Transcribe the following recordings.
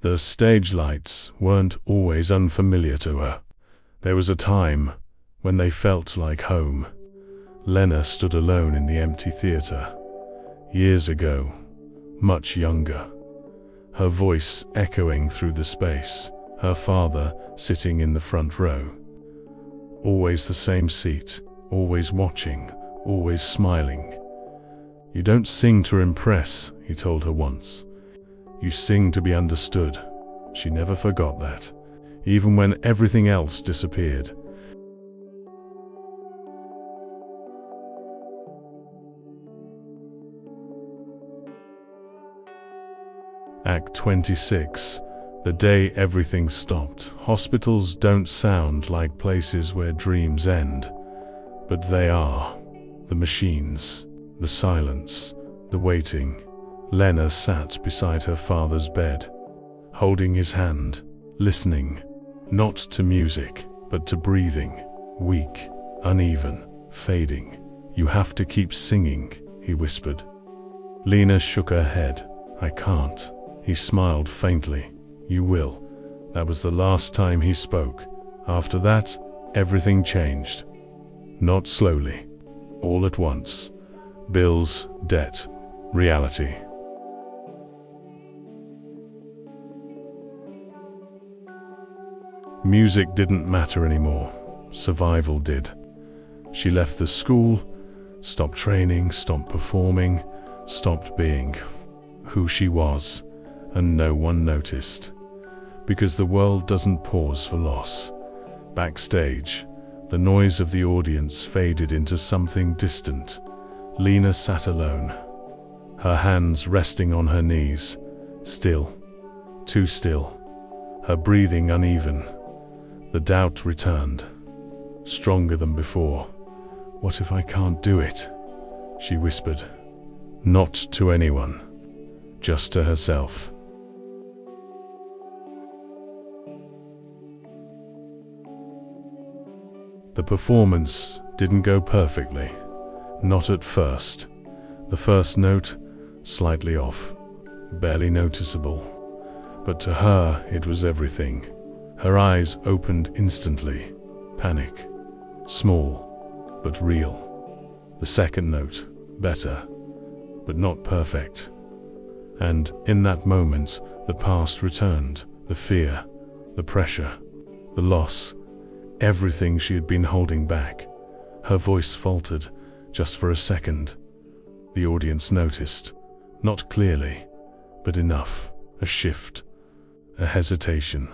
The stage lights weren't always unfamiliar to her. There was a time when they felt like home. Lena stood alone in the empty theater. Years ago, much younger. Her voice echoing through the space, her father sitting in the front row. Always the same seat, always watching, always smiling. "You don't sing to impress," he told her once. "You sing to be understood." She never forgot that, even when everything else disappeared. Act 26. The day everything stopped. Hospitals don't sound like places where dreams end, but they are. The machines, the silence, the waiting. Lena sat beside her father's bed, holding his hand, listening, not to music, but to breathing, weak, uneven, fading. "You have to keep singing," he whispered. Lena shook her head. "I can't." He smiled faintly. "You will." That was the last time he spoke. After that, everything changed. Not slowly, all at once. Bills, debt, reality. Music didn't matter anymore. Survival did. She left the school, stopped training, stopped performing, stopped being who she was, and no one noticed. Because the world doesn't pause for loss. Backstage, the noise of the audience faded into something distant. Lena sat alone, her hands resting on her knees, still, too still, her breathing uneven. The doubt returned, stronger than before. "What if I can't do it?" she whispered. Not to anyone, just to herself. The performance didn't go perfectly. Not at first. The first note, slightly off, barely noticeable. But to her, it was everything. Her eyes opened instantly. Panic. Small, but real. The second note, better, but not perfect. And in that moment, the past returned. The fear, the pressure, the loss. Everything she had been holding back. Her voice faltered, just for a second. The audience noticed, not clearly, but enough. A shift, a hesitation.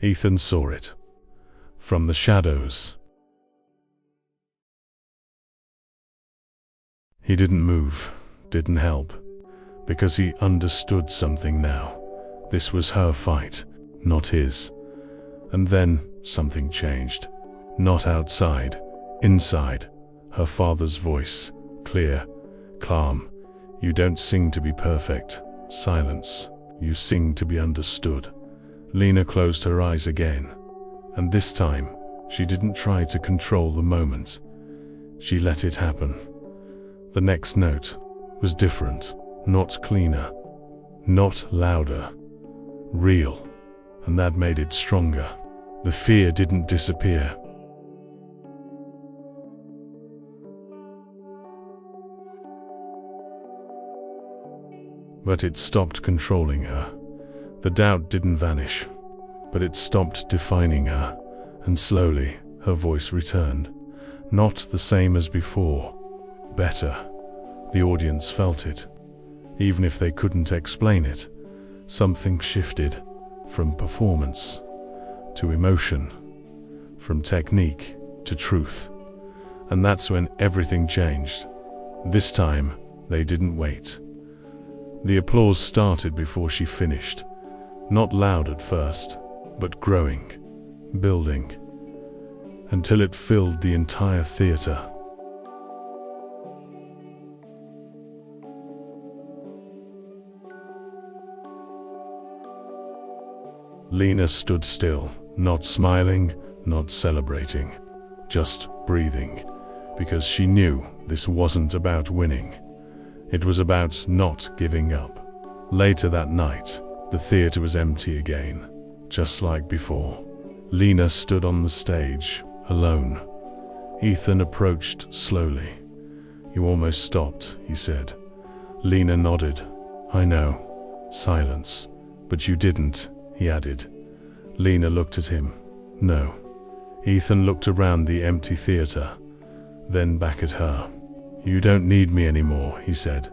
Ethan saw it. From the shadows. He didn't move, didn't help, because he understood something now. This was her fight, not his. And then something changed. Not outside, inside. Her father's voice, clear, calm. "You don't sing to be perfect." Silence. "You sing to be understood." Lena closed her eyes again. And this time, she didn't try to control the moment. She let it happen. The next note was different, not cleaner, not louder. Real. And that made it stronger. The fear didn't disappear. But it stopped controlling her. The doubt didn't vanish, but it stopped defining her, and slowly her voice returned. Not the same as before. Better. The audience felt it. Even if they couldn't explain it, something shifted from performance to emotion, from technique to truth. And that's when everything changed. This time, they didn't wait. The applause started before she finished. Not loud at first, but growing, building, until it filled the entire theater. Lena stood still, not smiling, not celebrating, just breathing, because she knew this wasn't about winning. It was about not giving up. Later that night, The theater was empty again, just like before. Lena stood on the stage, alone. Ethan approached slowly. "You almost stopped," he said. Lena nodded. "I know." Silence. "But you didn't," he added. Lena looked at him. "No." Ethan looked around the empty theater, then back at her. "You don't need me anymore," he said.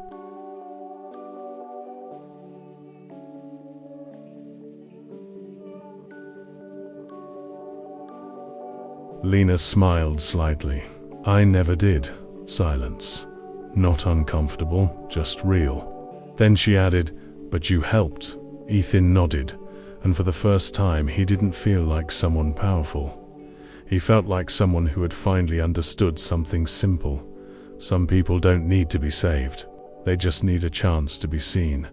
Lena smiled slightly. "I never did." Silence. Not uncomfortable, just real. Then she added, "But you helped." Ethan nodded, and for the first time he didn't feel like someone powerful. He felt like someone who had finally understood something simple. Some people don't need to be saved. They just need a chance to be seen.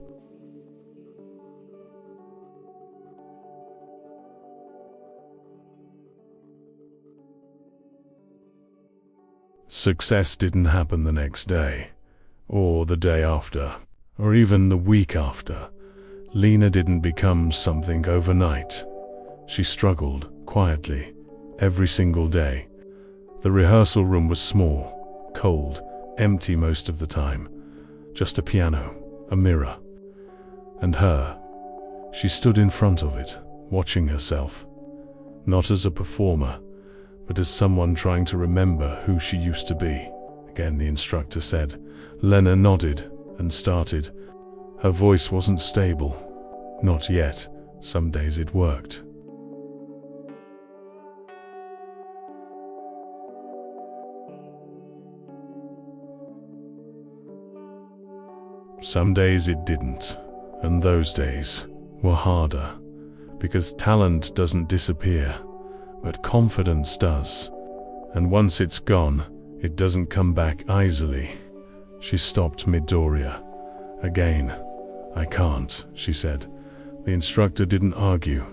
Success didn't happen the next day, or the day after, or even the week after. Lena didn't become something overnight. She struggled, quietly, every single day. The rehearsal room was small, cold, empty most of the time. Just a piano, a mirror, and her. She stood in front of it, watching herself. Not as a performer, but as someone trying to remember who she used to be. Again, the instructor said. Lena nodded and started. Her voice wasn't stable. Not yet. Some days it worked. Some days it didn't, and those days were harder, because talent doesn't disappear, but confidence does, and once it's gone, it doesn't come back easily. She stopped mid-aria. Again. "I can't," she said. The instructor didn't argue,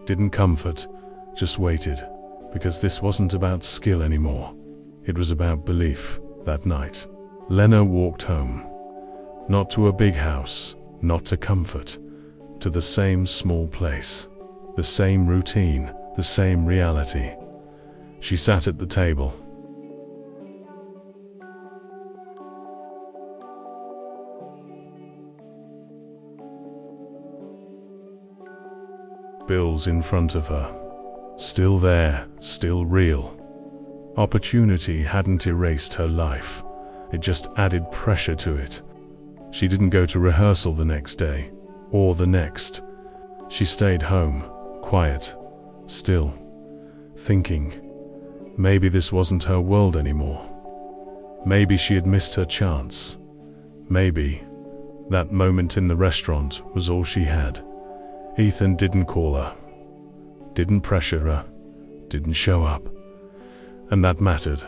didn't comfort, just waited, because this wasn't about skill anymore. It was about belief. That night, Lena walked home. Not to a big house, not to comfort, to the same small place, the same routine, the same reality. She sat at the table. Bills in front of her. Still there, still real. Opportunity hadn't erased her life. It just added pressure to it. She didn't go to rehearsal the next day, or the next. She stayed home, quiet, still, thinking. Maybe this wasn't her world anymore. Maybe she had missed her chance. Maybe that moment in the restaurant was all she had. Ethan didn't call her, didn't pressure her, didn't show up. And that mattered,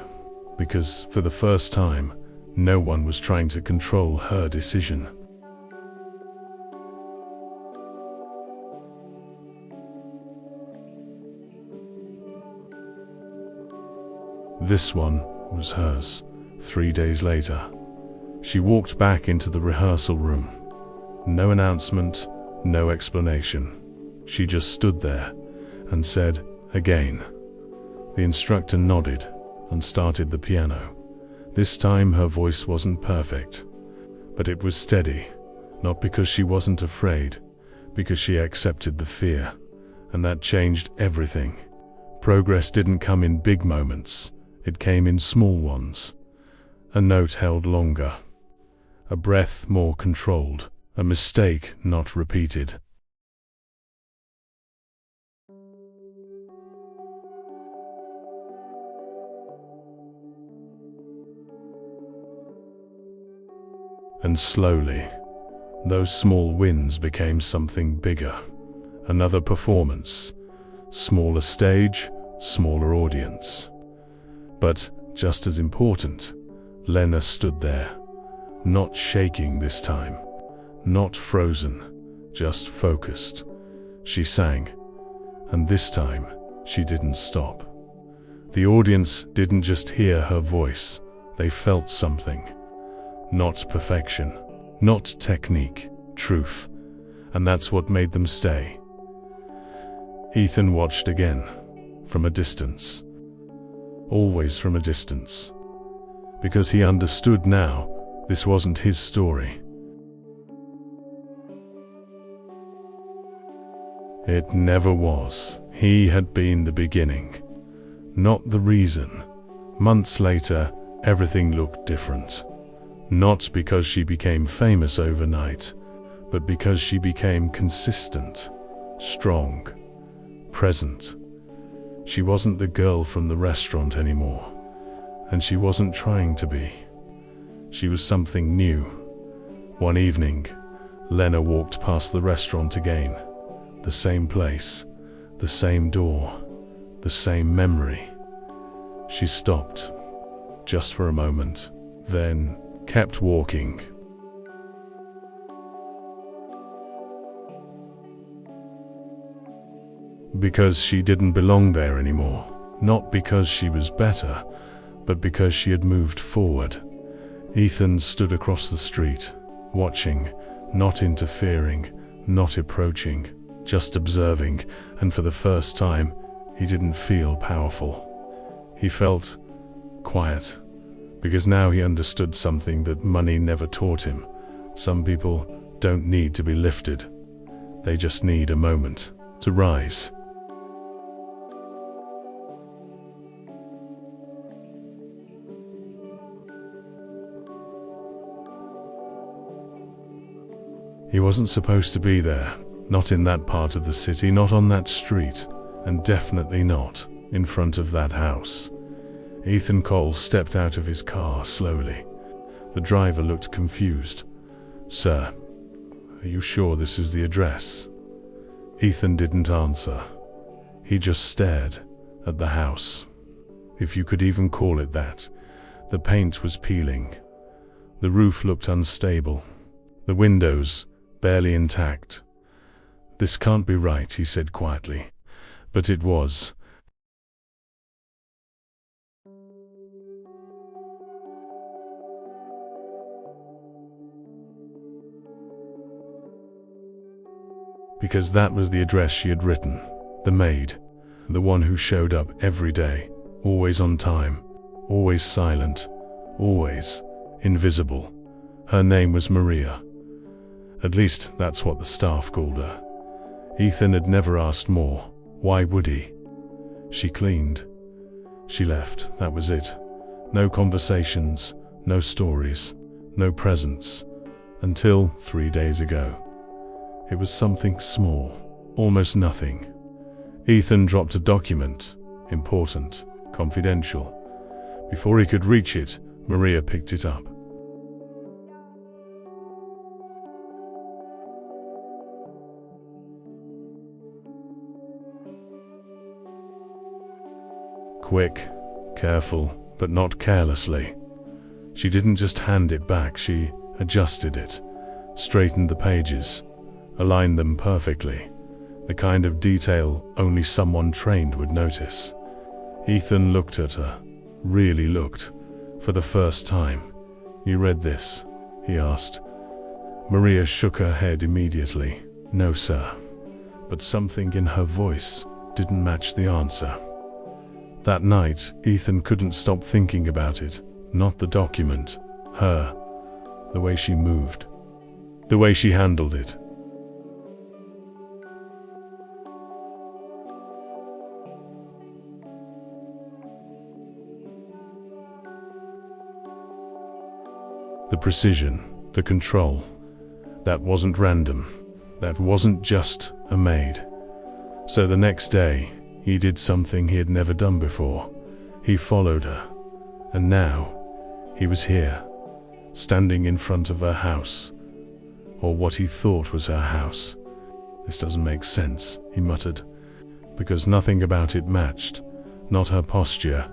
because for the first time, no one was trying to control her decision. This one was hers. 3 days later, she walked back into the rehearsal room. No announcement, no explanation. She just stood there and said, "Again." The instructor nodded and started the piano. This time her voice wasn't perfect, but it was steady, not because she wasn't afraid, because she accepted the fear, and that changed everything. Progress didn't come in big moments, it came in small ones. A note held longer, a breath more controlled, a mistake not repeated. And slowly, those small wins became something bigger. Another performance. Smaller stage, smaller audience. But, just as important, Lena stood there. Not shaking this time. Not frozen. Just focused. She sang. And this time, she didn't stop. The audience didn't just hear her voice. They felt something. Not perfection, not technique, truth. and that's what made them stay. Ethan watched again, from a distance. Always from a distance. Because he understood now, this wasn't his story. It never was. He had been the beginning, not the reason. Months later, everything looked different. Not because she became famous overnight, but because she became consistent, strong, present. She wasn't the girl from the restaurant anymore, and she wasn't trying to be. She was something new. One evening, Lena walked past the restaurant again. The same place, the same door, the same memory. She stopped, just for a moment, then kept walking. Because she didn't belong there anymore. Not because she was better, but because she had moved forward. Ethan stood across the street, watching, not interfering, not approaching, just observing, and for the first time, he didn't feel powerful. He felt quiet, because now he understood something that money never taught him. Some people don't need to be lifted. They just need a moment to rise. He wasn't supposed to be there. Not in that part of the city, not on that street, and definitely not in front of that house. Ethan Cole stepped out of his car slowly. The driver looked confused. "Sir, are you sure this is the address?" Ethan didn't answer. He just stared at the house. If you could even call it that. The paint was peeling. The roof looked unstable. The windows barely intact. "This can't be right," he said quietly. But it was. Because that was the address she had written. The maid. The one who showed up every day. Always on time. Always silent. Always invisible. Her name was Maria. At least that's what the staff called her. Ethan had never asked more. Why would he? She cleaned. She left. That was it. No conversations, no stories, no presents. Until 3 days ago. It was something small, almost nothing. Ethan dropped a document. Important, confidential. Before he could reach it, Maria picked it up. Quick, careful, but not carelessly. She didn't just hand it back, she adjusted it, straightened the pages, aligned them perfectly, the kind of detail only someone trained would notice. Ethan looked at her, really looked, for the first time. "You read this?" he asked. Maria shook her head immediately. "No, sir." But something in her voice didn't match the answer. That night, Ethan couldn't stop thinking about it. Not the document, her, the way she moved, the way she handled it. The precision, the control. That wasn't random. That wasn't just a maid. So the next day, he did something he had never done before. He followed her. And now, he was here, standing in front of her house. Or what he thought was her house. "This doesn't make sense," he muttered, because nothing about it matched. Not her posture,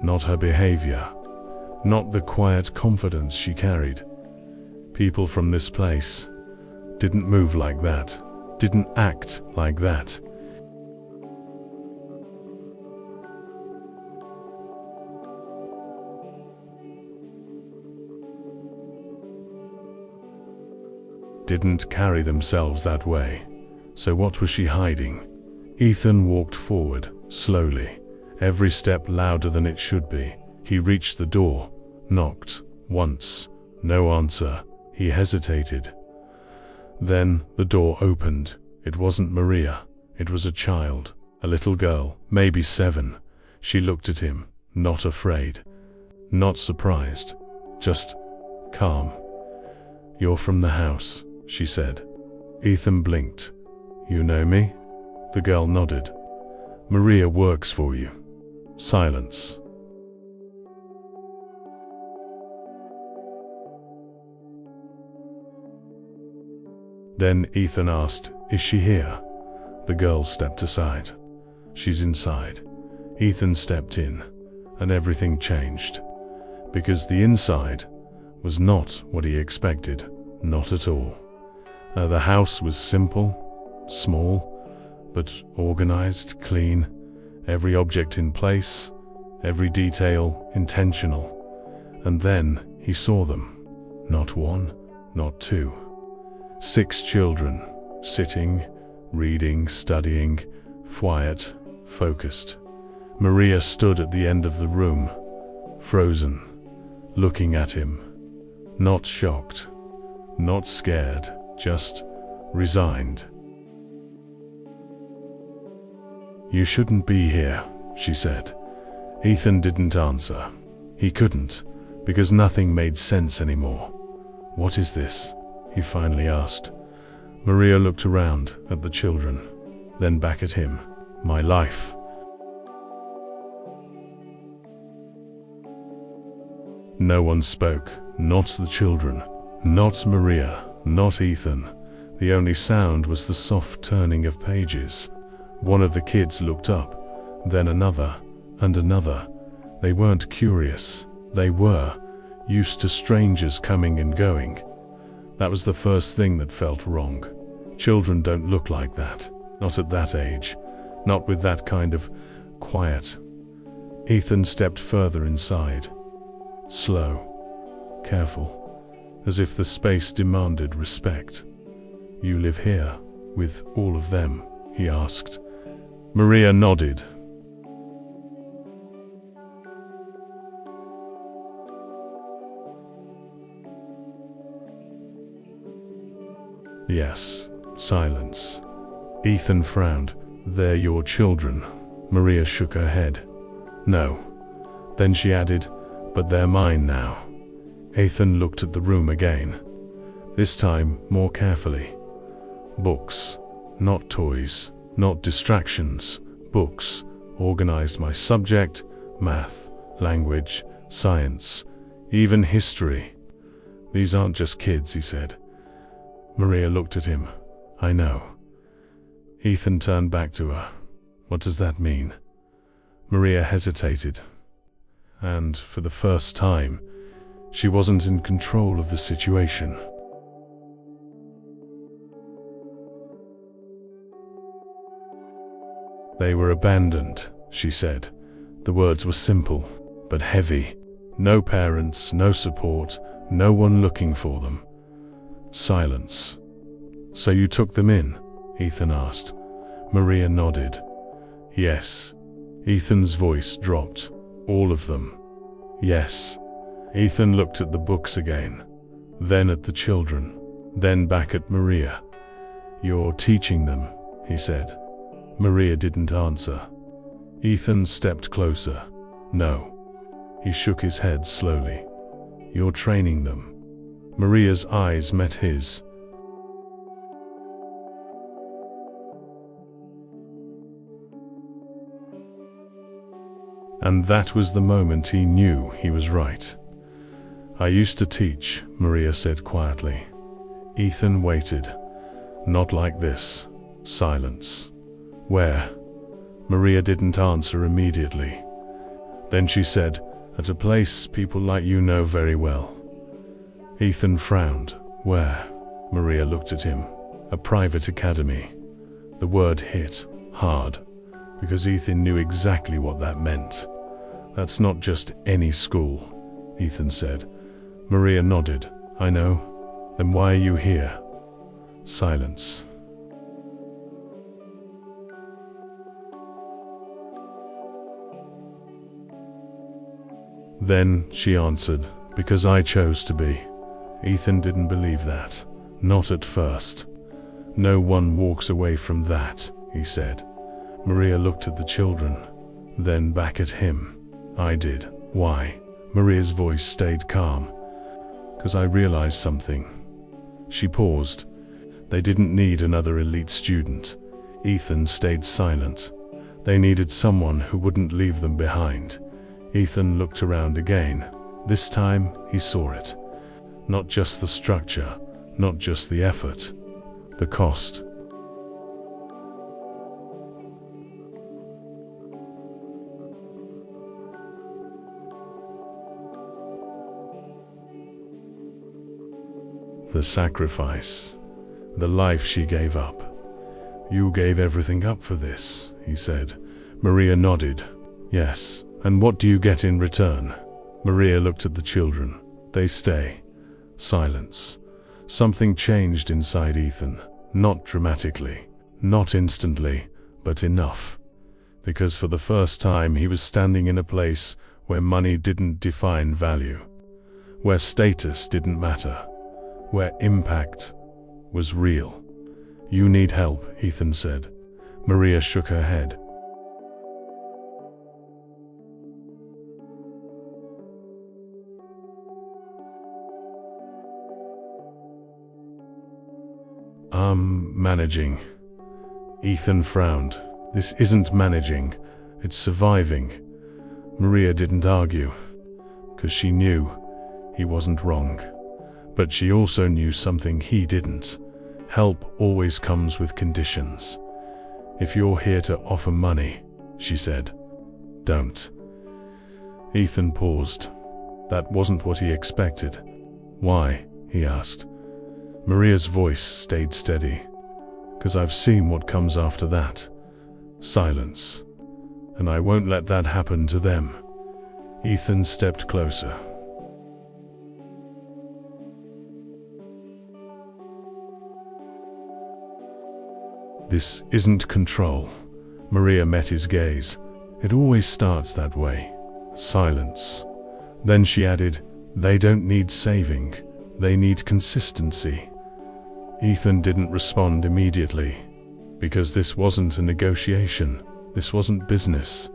not her behavior, not the quiet confidence she carried. People from this place didn't move like that, didn't act like that. didn't carry themselves that way. So what was she hiding? Ethan walked forward, slowly, every step louder than it should be. He reached the door, knocked, once, no answer. He hesitated. Then the door opened. It wasn't Maria. It was a child, a little girl, maybe 7. She looked at him, not afraid, not surprised, just calm. "You're from the house," she said. Ethan blinked. "You know me?" The girl nodded. "Maria works for you." Silence. Then Ethan asked, "Is she here?" The girl stepped aside. "She's inside." Ethan stepped in, and everything changed. Because the inside was not what he expected, not at all. The house was simple, small, but organized, clean, every object in place, every detail intentional. And then he saw them. Not 1, not 2. 6 children, sitting, reading, studying, quiet, focused. Maria stood at the end of the room, frozen, looking at him. Not shocked, not scared, just resigned. "You shouldn't be here," she said. Ethan didn't answer. He couldn't, because nothing made sense anymore. "What is this?" he finally asked. Maria looked around at the children, then back at him. "My life." No one spoke, not the children, not Maria, not Ethan. The only sound was the soft turning of pages. One of the kids looked up, then another, and another. They weren't curious. They were used to strangers coming and going. That was the first thing that felt wrong. Children don't look like that, not at that age, not with that kind of quiet. Ethan stepped further inside. Slow, careful, as if the space demanded respect. "You live here, with all of them?" he asked. Maria nodded. "Yes." Silence. Ethan frowned. "They're your children." Maria shook her head. "No." Then she added, "But they're mine now." Ethan looked at the room again, this time more carefully. Books, not toys, not distractions. Books, organized by subject, math, language, science, even history. "These aren't just kids," he said. Maria looked at him. "I know." Ethan turned back to her. "What does that mean?" Maria hesitated. And for the first time, she wasn't in control of the situation. "They were abandoned," she said. The words were simple, but heavy. No parents, no support, no one looking for them. Silence. "So you took them in?" Ethan asked. Maria nodded. "Yes." Ethan's voice dropped. "All of them?" "Yes." Ethan looked at the books again, then at the children, then back at Maria. "You're teaching them," he said. Maria didn't answer. Ethan stepped closer. "No." He shook his head slowly. "You're training them." Maria's eyes met his. And that was the moment he knew he was right. "I used to teach," Maria said quietly. Ethan waited. "Not like this." Silence. "Where?" Maria didn't answer immediately. Then she said, "At a place people like you know very well." Ethan frowned. "Where?" Maria looked at him. "A private academy." The word hit hard, because Ethan knew exactly what that meant. "That's not just any school," Ethan said. Maria nodded. "I know. Then why are you here?" Silence. Then she answered, "Because I chose to be." Ethan didn't believe that. Not at first. "No one walks away from that," he said. Maria looked at the children, then back at him. "I did." "Why?" Maria's voice stayed calm. "'Cause I realized something." She paused. They didn't need another elite student. Ethan stayed silent. They needed someone who wouldn't leave them behind. Ethan looked around again. This time he saw it. Not just the structure, not just the effort, the cost. The sacrifice, the life she gave up. "You gave everything up for this," he said. Maria nodded. "Yes. And what do you get in return?" Maria looked at the children. "They stay." Silence. Something changed inside Ethan. Not dramatically, not instantly, but enough. Because for the first time he was standing in a place where money didn't define value, where status didn't matter, where impact was real. "You need help," Ethan said. Maria shook her head. Managing." Ethan frowned. "This isn't managing, it's surviving." Maria didn't argue, 'cause she knew he wasn't wrong. But she also knew something he didn't. Help always comes with conditions. "If you're here to offer money," she said, "don't." Ethan paused. That wasn't what he expected. "Why?" he asked. Maria's voice stayed steady. "'Cause I've seen what comes after that. Silence. And I won't let that happen to them." Ethan stepped closer. "This isn't control." Maria met his gaze. "It always starts that way." Silence. Then she added, "They don't need saving. They need consistency." Ethan didn't respond immediately, because this wasn't a negotiation. This wasn't business.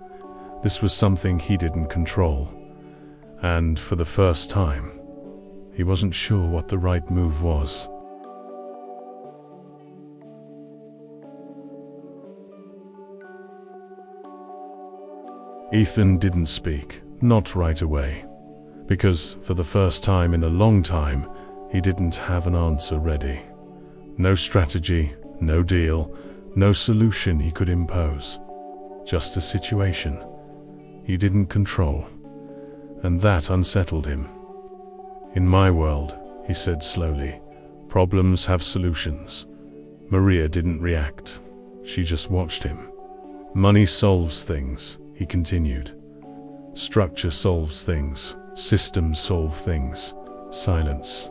This was something he didn't control. And for the first time, he wasn't sure what the right move was. Ethan didn't speak, not right away, because for the first time in a long time, he didn't have an answer ready. No strategy, no deal, no solution he could impose. Just a situation he didn't control, and that unsettled him. "In my world," he said slowly, "problems have solutions." Maria didn't react. She just watched him. "Money solves things," he continued. "Structure solves things. Systems solve things." Silence.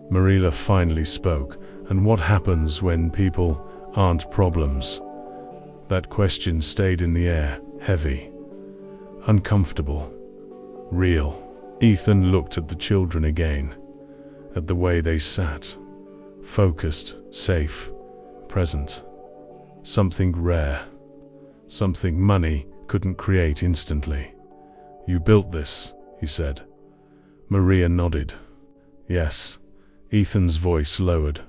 Maria finally spoke. "And what happens when people aren't problems?" That question stayed in the air, heavy, uncomfortable, real. Ethan looked at the children again, at the way they sat, focused, safe, present. Something rare, something money couldn't create instantly. "You built this," he said. Maria nodded. "Yes." Ethan's voice lowered.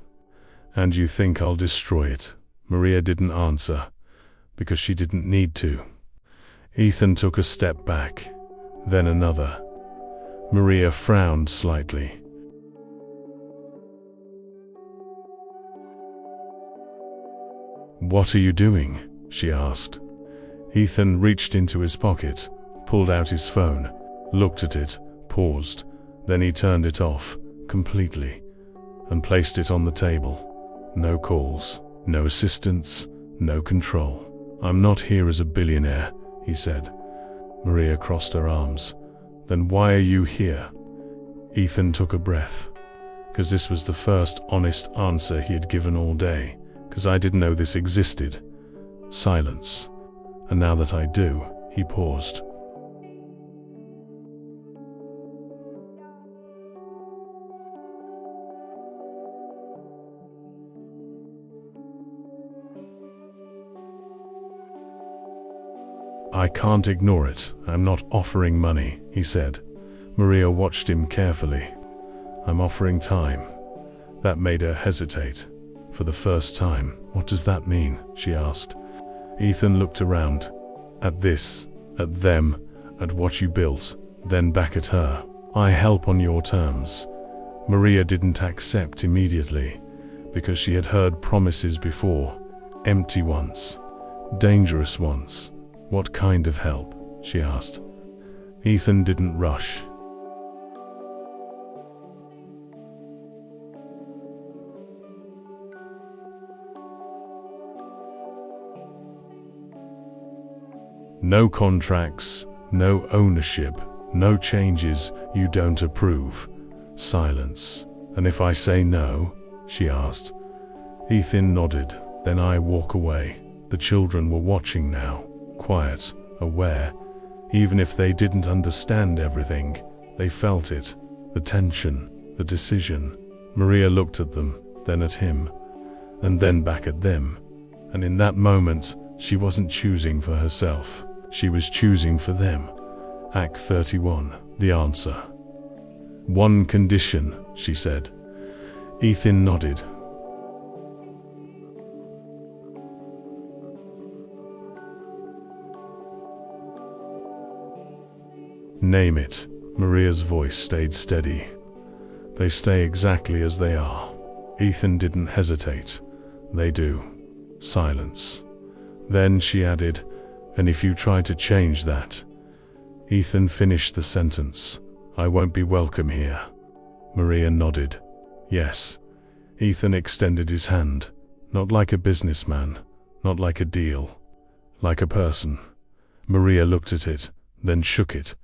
"And you think I'll destroy it?" Maria didn't answer, because she didn't need to. Ethan took a step back, then another. Maria frowned slightly. "What are you doing?" she asked. Ethan reached into his pocket, pulled out his phone, looked at it, paused, then he turned it off, completely, and placed it on the table. No calls, no assistance, no control. "I'm not here as a billionaire," he said. Maria crossed her arms. Then why are you here? Ethan took a breath. Because this was the first honest answer he had given all day. Because I didn't know this existed. Silence. And now that I do, he paused. I can't ignore it. I'm not offering money, he said. Maria watched him carefully. I'm offering time. That made her hesitate. For the first time. What does that mean? She asked. Ethan looked around. At this, at them, at what you built, then back at her. I help on your terms. Maria didn't accept immediately, because she had heard promises before. Empty ones. Dangerous ones. What kind of help? She asked. Ethan didn't rush. No contracts, no ownership, no changes you don't approve. Silence. And if I say no? She asked. Ethan nodded. Then I walk away. The children were watching now. Quiet, aware. Even if they didn't understand everything, they felt it. The tension, the decision. Maria looked at them, then at him, and then back at them. And in that moment, she wasn't choosing for herself. She was choosing for them. Act 31, the answer. One condition, she said. Ethan nodded. Name it. Maria's voice stayed steady. They stay exactly as they are. Ethan didn't hesitate. They do. Silence. Then she added, and if you try to change that. Ethan finished the sentence. I won't be welcome here. Maria nodded. Yes. Ethan extended his hand. Not like a businessman. Not like a deal. Like a person. Maria looked at it, then shook it.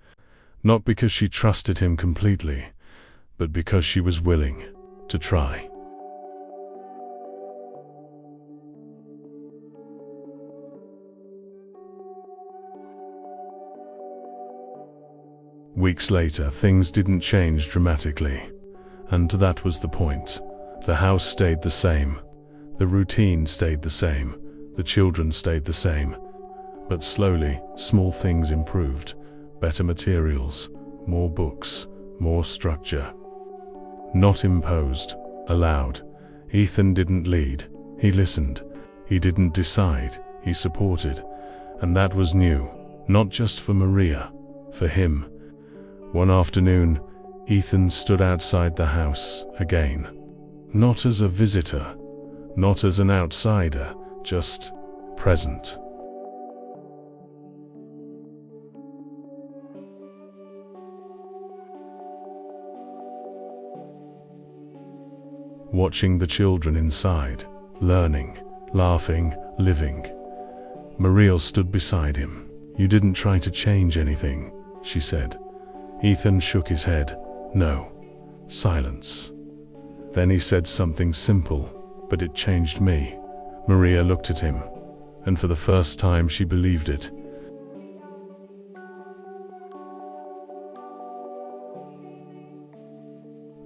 Not because she trusted him completely, but because she was willing to try. Weeks later, things didn't change dramatically, and that was the point. The house stayed the same. The routine stayed the same. The children stayed the same. But slowly, small things improved. Better materials, more books, more structure. Not imposed, allowed. Ethan didn't lead. He listened. He didn't decide. He supported. And that was new. Not just for Maria. For him. One afternoon, Ethan stood outside the house again. Not as a visitor. Not as an outsider. Just present. Watching the children inside, learning, laughing, living. Maria stood beside him. You didn't try to change anything, she said. Ethan shook his head. No. Silence. Then he said something simple, but it changed me. Maria looked at him, and for the first time she believed it.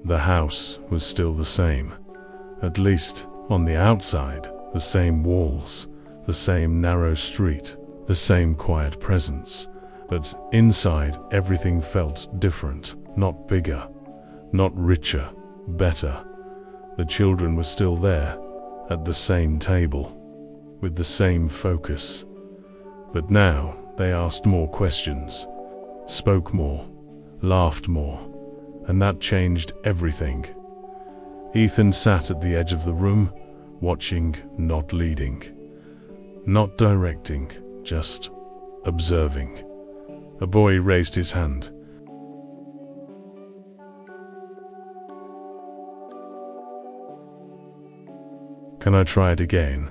The house was still the same. At least, on the outside, the same walls, the same narrow street, the same quiet presence. But inside, everything felt different, not bigger, not richer, better. The children were still there, at the same table, with the same focus. But now, they asked more questions, spoke more, laughed more. And that changed everything. Ethan sat at the edge of the room, watching, not leading. Not directing, just observing. A boy raised his hand. Can I try it again?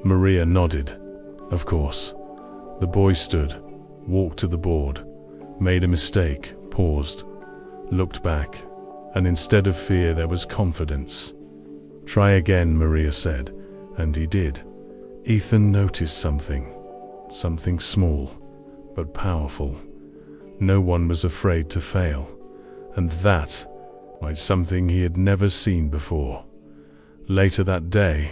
Maria nodded. Of course. The boy stood, walked to the board, made a mistake, paused, looked back, and instead of fear there was confidence. "Try again," Maria said, and he did. Ethan noticed something small, but powerful. No one was afraid to fail, and that was something he had never seen before. Later that day,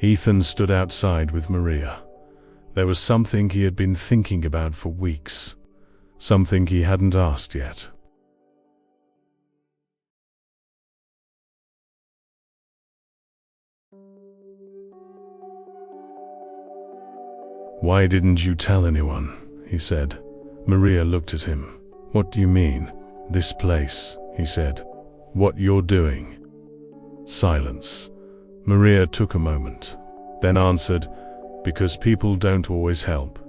Ethan stood outside with Maria. There was something he had been thinking about for weeks, something he hadn't asked yet. "Why didn't you tell anyone?" he said. Maria looked at him. "What do you mean?" "This place," he said. "What you're doing." Silence. Maria took a moment, then answered, "Because people don't always help."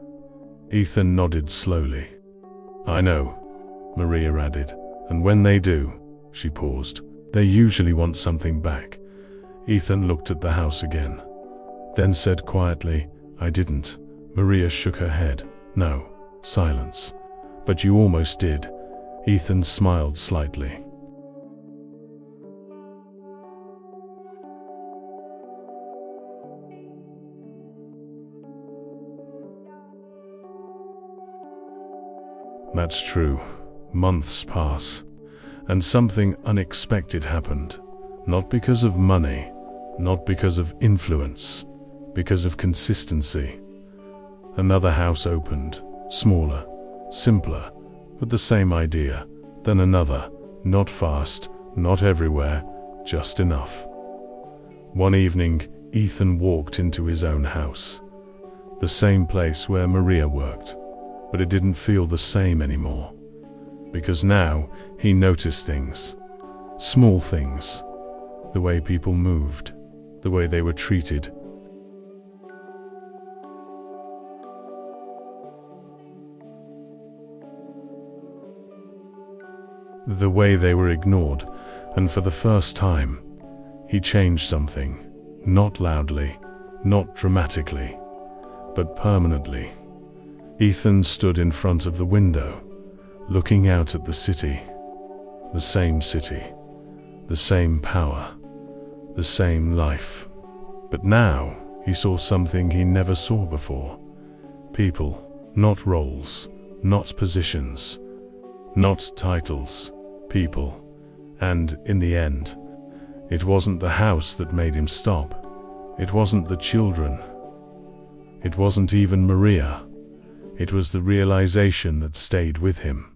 Ethan nodded slowly. "I know," Maria added, "and when they do," she paused, "they usually want something back." Ethan looked at the house again, then said quietly, "I didn't." Maria shook her head. "No." Silence. "But you almost did." Ethan smiled slightly. That's true. Months pass, and something unexpected happened. Not because of money, not because of influence, because of consistency. Another house opened, smaller, simpler, but the same idea. Then another, not fast, not everywhere, just enough. One evening, Ethan walked into his own house, the same place where Maria worked. But it didn't feel the same anymore, because now he noticed things, small things, the way people moved, the way they were treated. The way they were ignored, and for the first time, he changed something, not loudly, not dramatically, but permanently. Ethan stood in front of the window, looking out at the city, the same power, the same life. But now he saw something he never saw before. People, not roles, not positions, not titles, people. And in the end, it wasn't the house that made him stop. It wasn't the children. It wasn't even Maria. It was the realization that stayed with him.